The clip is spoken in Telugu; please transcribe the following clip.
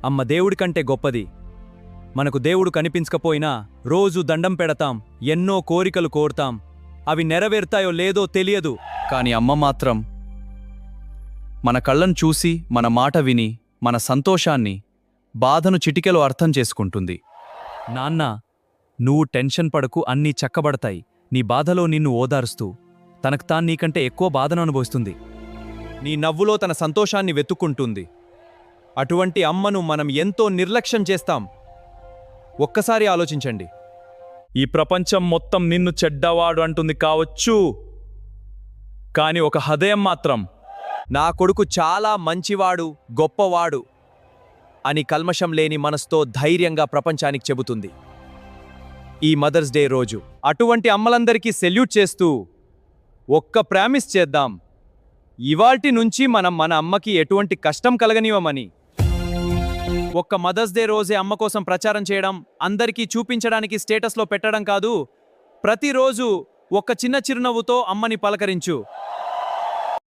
అమ్మ దేవుడి కంటే గొప్పది. మనకు దేవుడు కనిపించకపోయినా రోజు దండం పెడతాం, ఎన్నో కోరికలు కోరుతాం. అవి నెరవేరుతాయో లేదో తెలియదు. కాని అమ్మ మాత్రం మన కళ్ళను చూసి, మన మాట విని, మన సంతోషాన్ని, బాధను చిటికెలో అర్థం చేసుకుంటుంది. నాన్నా, నువ్వు టెన్షన్ పడకు, అన్నీ చక్కబడతాయి. నీ బాధలో నిన్ను ఓదారుస్తూ తనకు తాను నీకంటే ఎక్కువ బాధను అనుభవిస్తుంది. నీ నవ్వులో తన సంతోషాన్ని వెతుక్కుంటుంది. అటువంటి అమ్మను మనం ఎంతో నిర్లక్ష్యం చేస్తాం. ఒక్కసారి ఆలోచించండి. ఈ ప్రపంచం మొత్తం నిన్ను చెడ్డవాడు అంటుంది కావచ్చు, కాని ఒక హృదయం మాత్రం నా కొడుకు చాలా మంచివాడు, గొప్పవాడు అని కల్మషం లేని మనసుతో ధైర్యంగా ప్రపంచానికి చెబుతుంది. ఈ మదర్స్ డే రోజు అటువంటి అమ్మలందరికీ సెల్యూట్ చేస్తూ ఒక్క ప్రామిస్ చేద్దాం. ఇవాల్టి నుంచి మనం మన అమ్మకి ఎటువంటి కష్టం కలగనివ్వమని. ఒక్క మదర్స్ డే రోజే అమ్మ కోసం ప్రచారం చేయడం, అందరికీ చూపించడానికి స్టేటస్లో పెట్టడం కాదు. ప్రతిరోజు ఒక్క చిన్న చిరునవ్వుతో అమ్మని పలకరించు.